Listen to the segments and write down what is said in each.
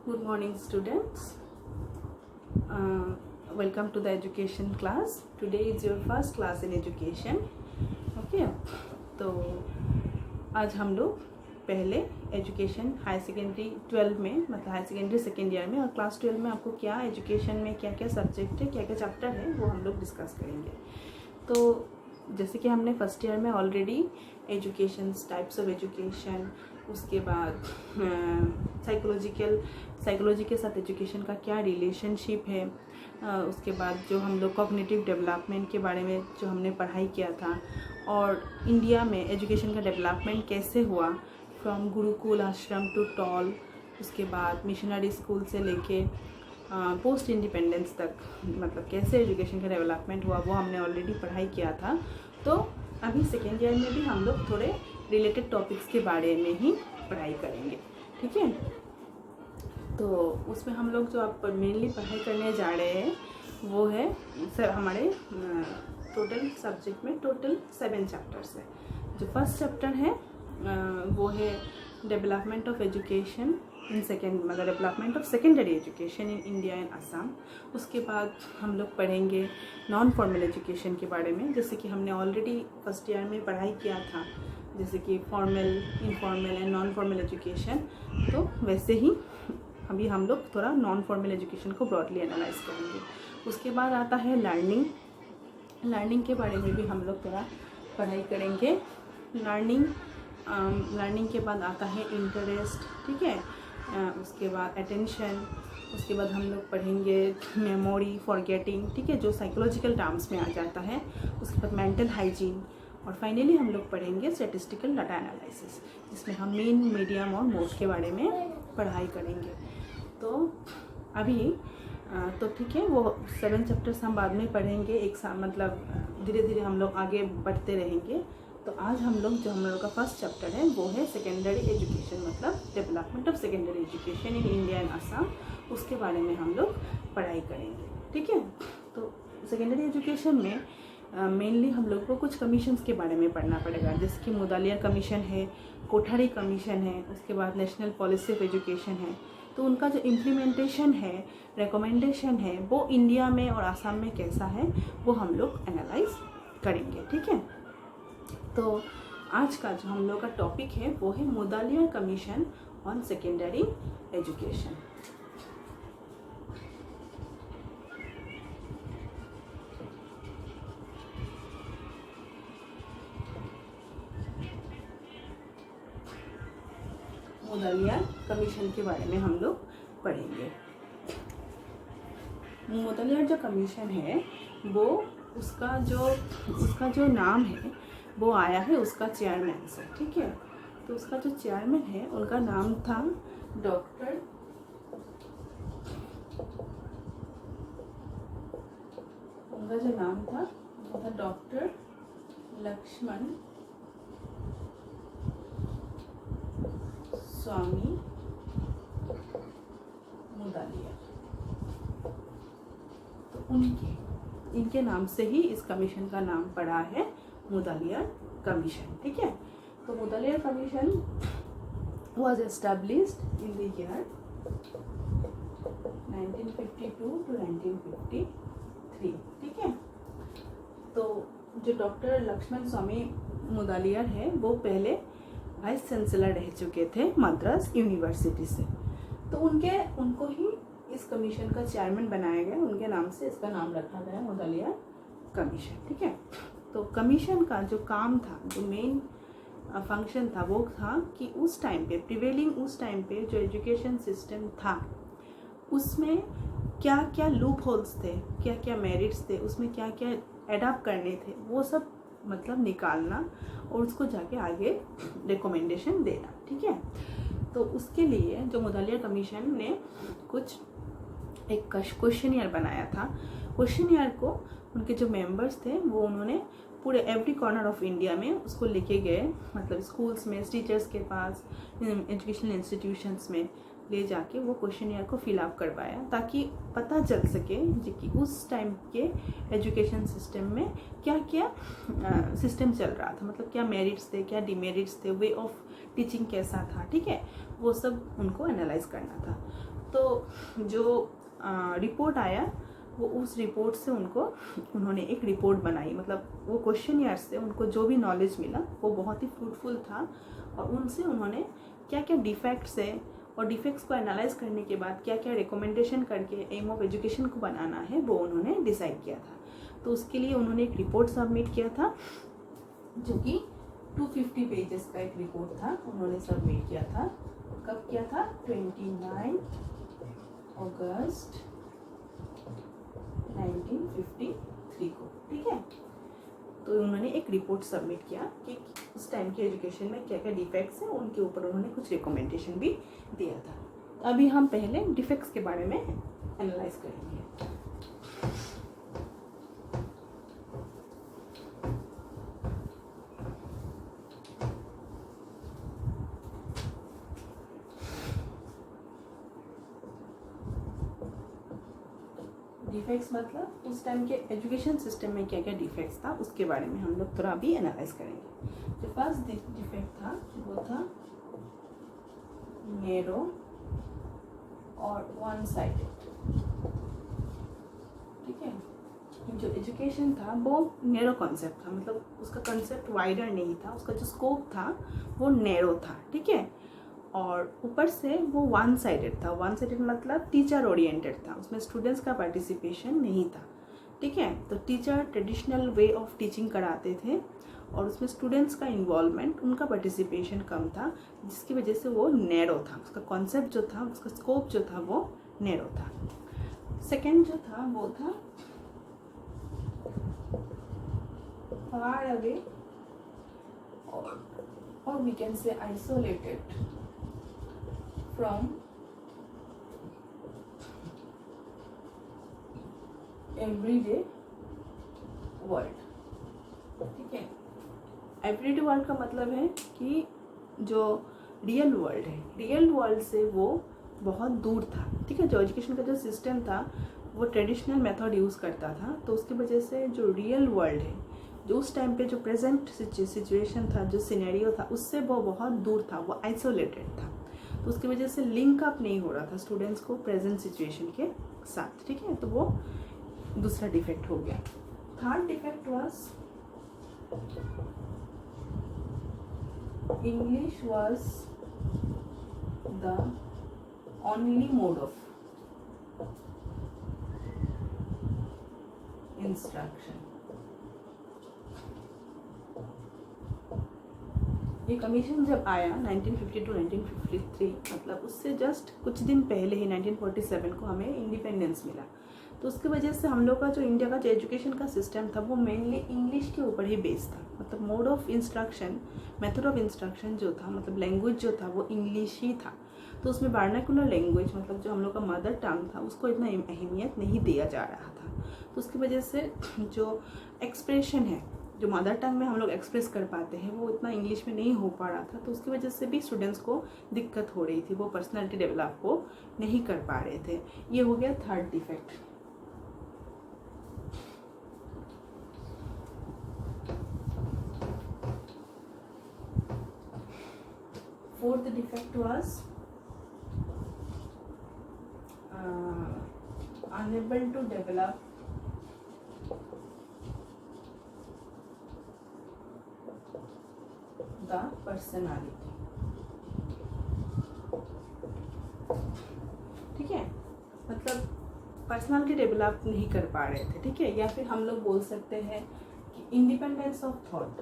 Good morning, students. Welcome to the education class. Today is your first class in education. Okay. तो आज हम लोग पहले education high secondary 12 में मतलब हाई सेकेंडरी सेकेंड ईयर में और क्लास 12 में आपको क्या एजुकेशन में क्या क्या सब्जेक्ट है, क्या क्या चैप्टर है, वो हम लोग डिस्कस करेंगे। तो जैसे कि हमने फर्स्ट ईयर में already education, types of education, उसके बाद साइकोलॉजी के साथ एजुकेशन का क्या रिलेशनशिप है, उसके बाद जो हम लोग कॉग्निटिव डेवलपमेंट के बारे में जो हमने पढ़ाई किया था और इंडिया में एजुकेशन का डेवलपमेंट कैसे हुआ फ्रॉम गुरुकुल आश्रम टू टॉल, उसके बाद मिशनरी स्कूल से लेके पोस्ट इंडिपेंडेंस तक मतलब कैसे एजुकेशन का डेवलपमेंट हुआ वो हमने ऑलरेडी पढ़ाई किया था। तो अभी सेकेंड ईयर में भी हम लोग थोड़े रिलेटेड टॉपिक्स के बारे में ही पढ़ाई करेंगे, ठीक है। तो उसमें हम लोग जो आप मेनली पढ़ाई करने जा रहे हैं वो है सर हमारे टोटल सब्जेक्ट में टोटल 7 चैप्टर्स है। जो फर्स्ट चैप्टर है वो है development of education in second मतलब development of secondary education in India and Assam. उसके बाद हम लोग पढ़ेंगे नॉन फॉर्मल एजुकेशन के बारे में, जैसे कि हमने ऑलरेडी फर्स्ट ईयर में पढ़ाई किया था, जैसे कि formal, informal and non formal education. तो वैसे ही अभी हम लोग थोड़ा नॉन फॉर्मल एजुकेशन को ब्रॉडली एनालाइज करेंगे। उसके बाद आता है लर्निंग के बारे में भी हम लोग थोड़ा पढ़ाई करेंगे। लर्निंग के बाद आता है इंटरेस्ट, ठीक है। उसके बाद अटेंशन, उसके बाद हम लोग पढ़ेंगे मेमोरी, फॉरगेटिंग, ठीक है, जो साइकोलॉजिकल टर्म्स में आ जाता है। उसके बाद मेंटल हाइजीन और फाइनली हम लोग पढ़ेंगे स्टैटिस्टिकल डाटा एनालिसिस, जिसमें हम मेन, मीडियम और मोड के बारे में पढ़ाई करेंगे। तो अभी तो ठीक है, वो 7 चैप्टर्स हम बाद में पढ़ेंगे, एक साथ मतलब धीरे धीरे हम लोग आगे बढ़ते रहेंगे। तो आज हम लोग जो हम लोग का फर्स्ट चैप्टर है वो है सेकेंडरी एजुकेशन मतलब development of secondary education in India and Assam, उसके बारे में हम लोग पढ़ाई करेंगे, ठीक है। तो सेकेंडरी एजुकेशन में मेनली हम लोग को कुछ कमीशंस के बारे में पढ़ना पड़ेगा, जैसे कि मुदालिया कमीशन है, कोठारी कमीशन है, उसके बाद नेशनल पॉलिसी ऑफ एजुकेशन है। तो उनका जो इम्प्लीमेंटेशन है, रिकमेंडेशन है, वो इंडिया में और आसाम में कैसा है वो हम लोग एनालाइज करेंगे, ठीक है। तो आज का जो हम लोग का टॉपिक है वो है Mudaliar commission on secondary education. Mudaliar commission के बारे में हम लोग पढ़ेंगे। मुदालिया जो कमीशन है वो उसका जो नाम है वो आया है उसका चेयरमैन से, ठीक है। तो उसका जो चेयरमैन है उनका नाम था डॉक्टर लक्ष्मण स्वामी मुदालिया। तो इनके नाम से ही इस कमीशन का नाम पड़ा है मुदालिया कमीशन, ठीक है। तो मुदालिया commission was established in the year 1952 to 1953, ठीक है। तो जो डॉक्टर लक्ष्मण स्वामी मुदालियर है वो पहले वाइस चांसलर रह चुके थे मद्रास यूनिवर्सिटी से। तो उनको ही इस कमीशन का चेयरमैन बनाया गया, उनके नाम से इसका नाम रखा गया मुदालिया कमीशन, ठीक है। तो कमीशन का जो काम था, जो मेन फंक्शन था वो था कि उस टाइम पे जो एजुकेशन सिस्टम था उसमें क्या क्या लूप होल्स थे, क्या क्या मेरिट्स थे, उसमें क्या क्या एडॉप्ट करने थे, वो सब मतलब निकालना और उसको जाके आगे रिकमेंडेशन देना, ठीक है। तो उसके लिए जो मुदालिया कमीशन ने एक क्वेश्चनियर बनाया था। क्वेश्चनियर को उनके जो मेंबर्स थे वो उन्होंने पूरे एवरी कॉर्नर ऑफ इंडिया में उसको लेके गए, मतलब स्कूल्स में, टीचर्स के पास, एजुकेशनल इंस्टीट्यूशंस में ले जाके वो क्वेश्चनियर को फिल अप करवाया, ताकि पता चल सके कि उस टाइम के एजुकेशन सिस्टम में क्या क्या सिस्टम चल रहा था, मतलब क्या मेरिट्स थे, क्या डिमेरिट्स थे, वे ऑफ टीचिंग कैसा था, ठीक है, वो सब उनको एनालाइज करना था। तो जो रिपोर्ट आया वो उस रिपोर्ट से उन्होंने एक रिपोर्ट बनाई, मतलब वो क्वेश्चन से उनको जो भी नॉलेज मिला वो बहुत ही फ्रूटफुल था, और उनसे उन्होंने क्या क्या डिफेक्ट्स है और डिफेक्ट्स को एनालाइज करने के बाद क्या क्या रिकमेंडेशन करके एम ऑफ एजुकेशन को बनाना है वो उन्होंने डिसाइड किया था। तो उसके लिए उन्होंने एक रिपोर्ट सबमिट किया था जो कि 250 पेजेस का एक रिपोर्ट था, उन्होंने सबमिट किया था। कब किया था? 29 अगस्त 1953 को, ठीक है। तो उन्होंने एक रिपोर्ट सबमिट किया कि उस टाइम के एजुकेशन में क्या क्या डिफेक्ट्स हैं, उनके ऊपर उन्होंने कुछ रिकमेंडेशन भी दिया था। अभी हम पहले डिफेक्ट्स के बारे में एनालाइज करेंगे। डिफेक्ट्स मतलब उस टाइम के एजुकेशन सिस्टम में क्या क्या डिफेक्ट्स था उसके बारे में हम लोग थोड़ा अभी एनालाइज करेंगे। जो फर्स्ट डिफेक्ट था वो था नैरो और वन साइडेड, ठीक है। जो एजुकेशन था वो नैरो कॉन्सेप्ट था, मतलब उसका कॉन्सेप्ट वाइडर नहीं था, उसका जो स्कोप था वो नैरो था, ठीक है। और ऊपर से वो वन साइडेड था। वन साइडेड मतलब टीचर ओरिएंटेड था, उसमें स्टूडेंट्स का पार्टिसिपेशन नहीं था, ठीक है। तो teacher traditional way of teaching कराते थे और उसमें स्टूडेंट्स का इन्वॉल्वमेंट, उनका पार्टिसिपेशन कम था, जिसकी वजह से वो नैरो था। उसका कॉन्सेप्ट जो था, उसका स्कोप जो था वो नैरो था। सेकेंड जो था वो था फार अवे और we can say isolated from everyday world, ठीक है। एवरीडे वर्ल्ड का मतलब है कि जो रियल वर्ल्ड है, रियल वर्ल्ड से वो बहुत दूर था, ठीक है। जो एजुकेशन का जो सिस्टम था वो ट्रेडिशनल मेथड यूज़ करता था, तो उसकी वजह से जो रियल वर्ल्ड है, जो उस टाइम पे जो प्रेजेंट सिचुएशन था, जो सिनेरियो था, उससे वो बहुत दूर था, वो आइसोलेटेड था। तो उसकी वजह से लिंक अप नहीं हो रहा था स्टूडेंट्स को प्रेजेंट सिचुएशन के साथ, ठीक है। तो वो दूसरा डिफेक्ट हो गया। Third defect was English was the only mode of instruction. ये कमीशन जब आया 1952-1953, मतलब उससे जस्ट कुछ दिन पहले ही 1947 को हमें इंडिपेंडेंस मिला। तो उसकी वजह से हम लोग का जो इंडिया का जो एजुकेशन का सिस्टम था वो मेनली इंग्लिश के ऊपर ही बेस्ड था, मतलब mode of instruction, method of instruction जो था, मतलब लैंग्वेज जो था वो इंग्लिश ही था। तो उसमें वर्नाकुलर लैंग्वेज, मतलब जो हम लोग का मदर टंग था, उसको इतना अहमियत नहीं दिया जा रहा था। तो उसकी वजह से जो एक्सप्रेशन है, जो मदर टंग में हम लोग एक्सप्रेस कर पाते हैं, वो इतना इंग्लिश में नहीं हो पा रहा था। तो उसकी वजह से भी स्टूडेंट्स को दिक्कत हो रही थी, वो पर्सनालिटी डेवलप को नहीं कर पा रहे थे। ये हो गया third defect. Fourth defect was unable to develop the personality, ठीक है। मतलब पर्सनालिटी डेवलप नहीं कर पा रहे थे, ठीक है। या फिर हम लोग बोल सकते हैं कि इंडिपेंडेंस ऑफ थॉट,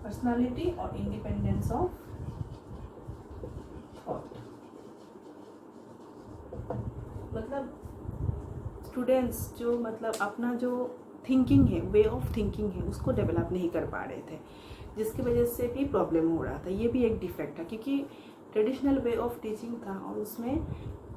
पर्सनालिटी और इंडिपेंडेंस ऑफ थॉट, मतलब स्टूडेंट्स जो मतलब अपना जो थिंकिंग है, वे ऑफ थिंकिंग है, उसको डेवलप नहीं कर पा रहे थे, जिसकी वजह से भी प्रॉब्लम हो रहा था। ये भी एक डिफेक्ट था, क्योंकि ट्रेडिशनल वे ऑफ टीचिंग था और उसमें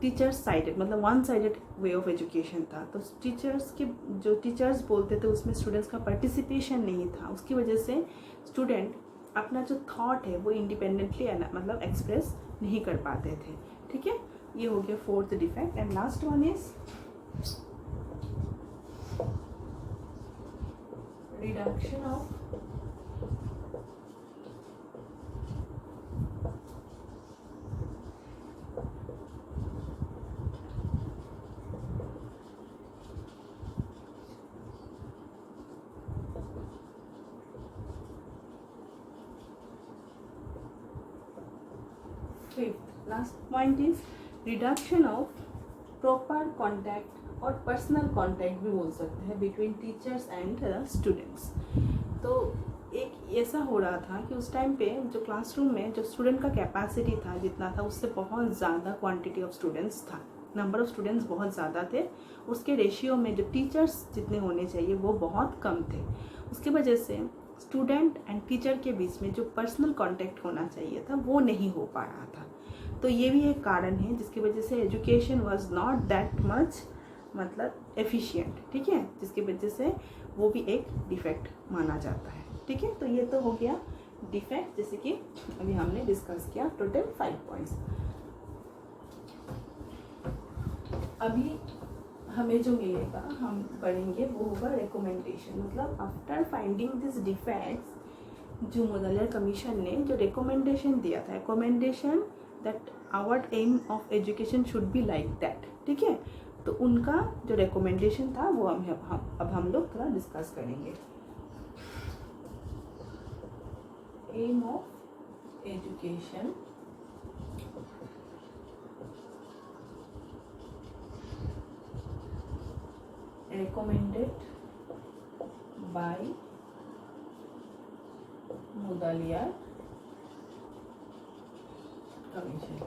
टीचर्स साइडेड, मतलब one sided way of education था। तो टीचर्स के जो टीचर्स बोलते थे उसमें स्टूडेंट्स का पार्टिसिपेशन नहीं था। उसकी वजह से स्टूडेंट अपना जो थॉट है वो इंडिपेंडेंटली मतलब एक्सप्रेस नहीं कर पाते थे, ठीक है। ये हो गया fourth defect. And last one is reduction of fifth last point is reduction of proper contact और पर्सनल कॉन्टैक्ट भी बोल सकते हैं बिटवीन टीचर्स एंड स्टूडेंट्स। तो एक ऐसा हो रहा था कि उस टाइम पे जो क्लासरूम में जो स्टूडेंट का कैपेसिटी था जितना था उससे बहुत ज़्यादा क्वांटिटी ऑफ स्टूडेंट्स था, नंबर ऑफ स्टूडेंट्स बहुत ज़्यादा थे, उसके रेशियो में जो टीचर्स जितने होने चाहिए वो बहुत कम थे। उसकी वजह से स्टूडेंट एंड टीचर के बीच में जो पर्सनल कांटेक्ट होना चाहिए था वो नहीं हो पा रहा था। तो ये भी एक कारण है जिसकी वजह से education was not that much मतलब एफिशिएंट, ठीक है, जिसकी वजह से वो भी एक डिफेक्ट माना जाता है। ठीक है, तो ये तो हो गया डिफेक्ट, जैसे कि अभी हमने डिस्कस किया टोटल 5 पॉइंट्स। अभी हमें जो मिलेगा हम पढ़ेंगे वो होगा रिकमेंडेशन, मतलब आफ्टर फाइंडिंग दिस डिफेक्ट्स जो मुदलियार कमीशन ने जो रिकमेंडेशन दिया था, recommendation that our aim of education should be like that, ठीक है, तो उनका जो रिकमेंडेशन था वो अब हम लोग थोड़ा डिस्कस करेंगे। Aim of education recommended by Mudaliar commission.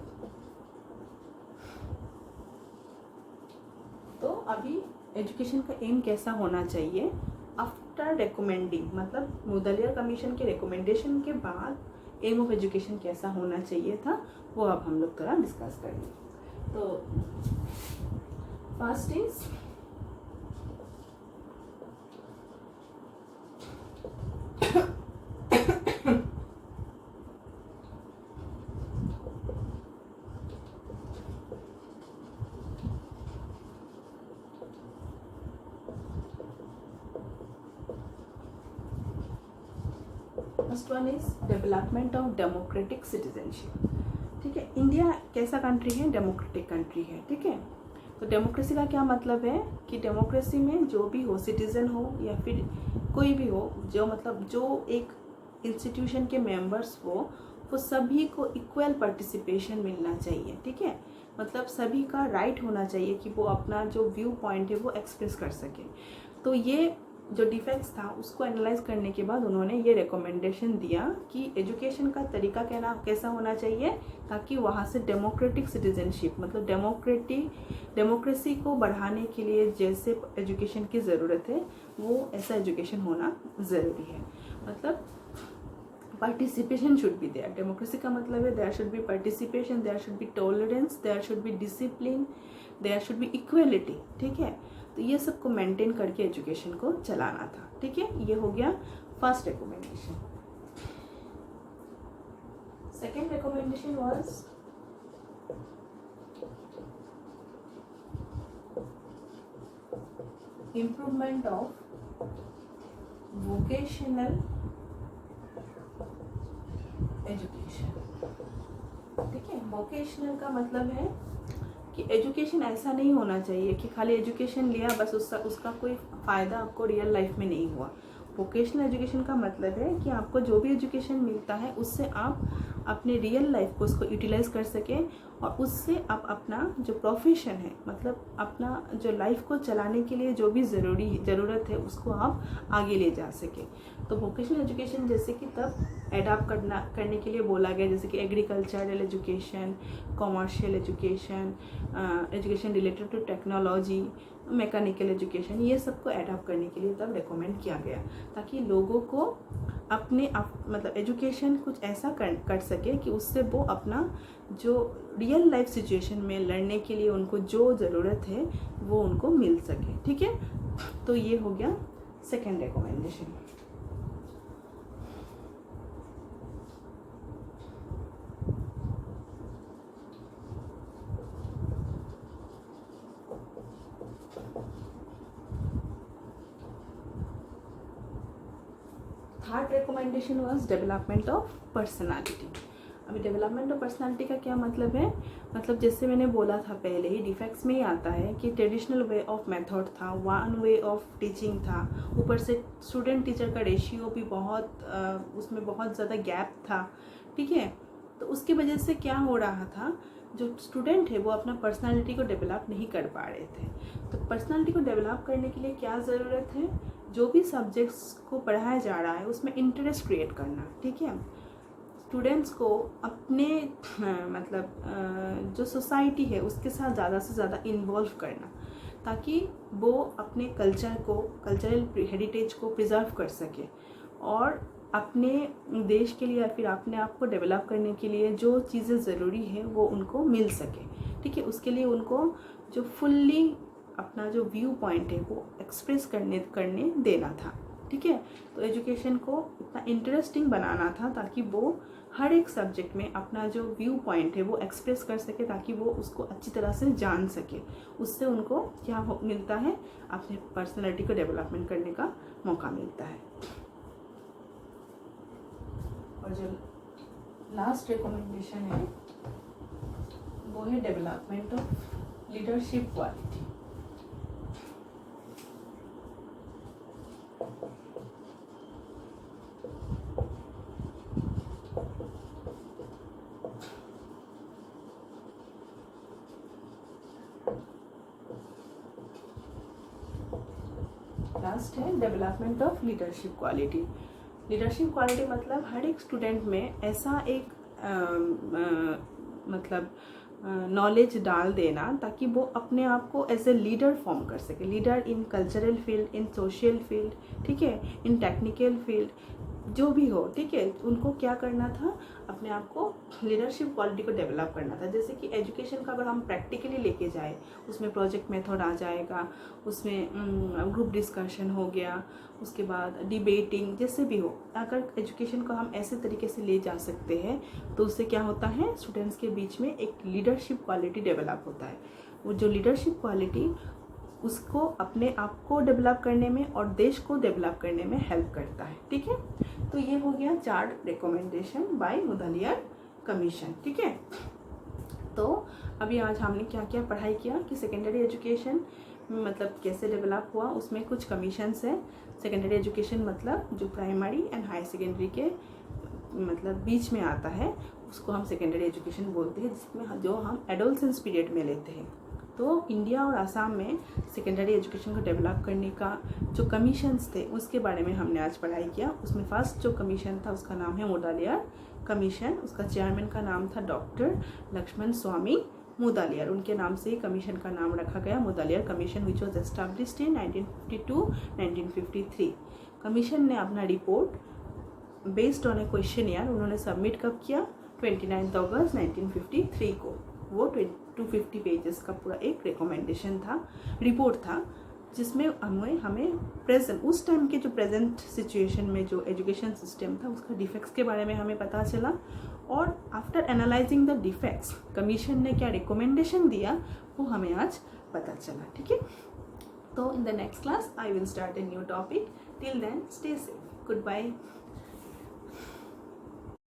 तो अभी एजुकेशन का एम कैसा होना चाहिए आफ्टर रिकमेंडिंग, मतलब मुदलियार कमीशन के रिकमेंडेशन के बाद एम ऑफ एजुकेशन कैसा होना चाहिए था वो अब हम लोग थोड़ा डिस्कस करेंगे। तो first is first one is development of democratic citizenship. ठीक है, इंडिया कैसा कंट्री है, डेमोक्रेटिक कंट्री है, ठीक है। तो डेमोक्रेसी का क्या मतलब है कि डेमोक्रेसी में जो भी हो, सिटीज़न हो या फिर कोई भी हो, जो मतलब जो एक इंस्टीट्यूशन के मेंबर्स हो वो सभी को इक्वल पार्टिसिपेशन मिलना चाहिए, ठीक है, मतलब सभी का राइट होना चाहिए कि वो अपना जो व्यू पॉइंट है वो एक्सप्रेस कर सके। तो ये जो डिफेक्ट्स था उसको एनालाइज करने के बाद उन्होंने ये रिकमेंडेशन दिया कि एजुकेशन का तरीका कैसा होना चाहिए ताकि वहाँ से डेमोक्रेटिक सिटीजनशिप, मतलब डेमोक्रेसी को बढ़ाने के लिए जैसे एजुकेशन की ज़रूरत है वो ऐसा एजुकेशन होना ज़रूरी है। मतलब participation should be there, democracy का मतलब है there should be participation, there should be tolerance, there should be discipline, there should be equality, ठीक है। तो ये सब को मेंटेन करके एजुकेशन को चलाना था, ठीक है। ये हो गया first recommendation. Second recommendation was improvement of vocational education, ठीक है। वोकेशनल का मतलब है कि एजुकेशन ऐसा नहीं होना चाहिए कि खाली एजुकेशन लिया बस उसका कोई फ़ायदा आपको रियल लाइफ में नहीं हुआ। वोकेशनल एजुकेशन का मतलब है कि आपको जो भी एजुकेशन मिलता है उससे आप अपने रियल लाइफ को उसको यूटिलाइज कर सकें और उससे आप अपना जो प्रोफेशन है, मतलब अपना जो लाइफ को चलाने के लिए जो भी ज़रूरत है उसको आप आगे ले जा सकें। तो वोकेशनल एजुकेशन जैसे कि तब एडाप्ट करने के लिए बोला गया, जैसे कि agricultural education, commercial education, education related to technology, mechanical education, ये सबको एडाप्ट करने के लिए तब रिकमेंड किया गया ताकि लोगों को अपने मतलब एजुकेशन कुछ ऐसा कर सके कि उससे वो अपना जो रियल लाइफ सिचुएशन में लड़ने के लिए उनको जो ज़रूरत है वो उनको मिल सके, ठीक है। तो ये हो गया second recommendation. Third recommendation was development of personality. अभी डेवलपमेंट ऑफ पर्सनालिटी का क्या मतलब है, मतलब जैसे मैंने बोला था पहले ही डिफेक्ट्स में ही आता है कि ट्रेडिशनल वे ऑफ मेथड था, वन वे ऑफ टीचिंग था, ऊपर से स्टूडेंट टीचर का रेशियो भी उसमें बहुत ज़्यादा गैप था, ठीक है। तो उसकी वजह से क्या हो रहा था, जो स्टूडेंट है वो अपना पर्सनालिटी को डेवलप नहीं कर पा रहे थे। तो पर्सनालिटी को डेवलप करने के लिए क्या ज़रूरत है, जो भी सब्जेक्ट्स को पढ़ाया जा रहा है उसमें इंटरेस्ट क्रिएट करना, ठीक है। स्टूडेंट्स को अपने मतलब जो सोसाइटी है उसके साथ ज़्यादा से ज़्यादा इन्वॉल्व करना, ताकि वो अपने कल्चरल हेरिटेज को प्रिजर्व कर सके और अपने देश के लिए या फिर अपने आप को डेवलप करने के लिए जो चीज़ें ज़रूरी है वो उनको मिल सके, ठीक है। उसके लिए उनको जो फुल्ली अपना जो व्यू पॉइंट है वो एक्सप्रेस करने देना था, ठीक है। तो एजुकेशन को इतना इंटरेस्टिंग बनाना था ताकि वो हर एक सब्जेक्ट में अपना जो व्यू पॉइंट है वो एक्सप्रेस कर सके, ताकि वो उसको अच्छी तरह से जान सके। उससे उनको क्या मिलता है, अपने पर्सनैलिटी को डेवलपमेंट करने का मौका मिलता है। और जो लास्ट रिकमेंडेशन है वो है development of leadership quality. Last है development of leadership quality. Leadership quality मतलब हर एक स्टूडेंट में ऐसा एक मतलब नॉलेज डाल देना ताकि वो अपने आप को एज ए लीडर फॉर्म कर सके। Leader in cultural field, in social field, ठीक है, इन टेक्निकल फील्ड, जो भी हो, ठीक है। उनको क्या करना था, अपने आप को लीडरशिप क्वालिटी को डेवलप करना था। जैसे कि एजुकेशन का अगर हम प्रैक्टिकली लेके जाए, उसमें प्रोजेक्ट मेथड आ जाएगा, उसमें ग्रुप डिस्कशन हो गया, उसके बाद डिबेटिंग, जैसे भी हो। अगर एजुकेशन को हम ऐसे तरीके से ले जा सकते हैं तो उससे क्या होता है, स्टूडेंट्स के बीच में एक लीडरशिप क्वालिटी डेवलप होता है। वो जो लीडरशिप क्वालिटी उसको अपने आप को डेवलप करने में और देश को डेवलप करने में हेल्प करता है, ठीक है। तो ये हो गया 4 रिकमेंडेशन बाय मुदलियार कमीशन, ठीक है। तो अभी आज हमने क्या क्या पढ़ाई किया कि सेकेंडरी एजुकेशन मतलब कैसे डेवलप हुआ, उसमें कुछ कमीशंस हैं। सेकेंडरी एजुकेशन मतलब जो प्राइमरी एंड हाई सेकेंडरी के मतलब बीच में आता है उसको हम सेकेंडरी एजुकेशन बोलते हैं, जिसमें जो हम एडोलसेंस पीरियड में लेते हैं। तो इंडिया और आसाम में सेकेंडरी एजुकेशन को डेवलप करने का जो कमीशंस थे उसके बारे में हमने आज पढ़ाई किया। उसमें फर्स्ट जो कमीशन था उसका नाम है मुदलियार कमीशन। उसका चेयरमैन का नाम था डॉक्टर लक्ष्मण स्वामी मुदलियार। उनके नाम से ही कमीशन का नाम रखा गया, Mudaliar commission, which was established in 1952-1953। Commission ने अपना report based on A questionnaire उन्होंने सबमिट कब किया, 29 अगस्त 1953 को। वो 250 पेजेस का पूरा एक रिकमेंडेशन था, रिपोर्ट था, जिसमें हमें प्रेजेंट उस टाइम के जो प्रेजेंट सिचुएशन में जो एजुकेशन सिस्टम था उसका डिफेक्ट्स के बारे में हमें पता चला। और after analysing the defects commission ने क्या रिकमेंडेशन दिया वो हमें आज पता चला, ठीक है। तो in the next class I will start a new topic. Till then stay safe, good bye.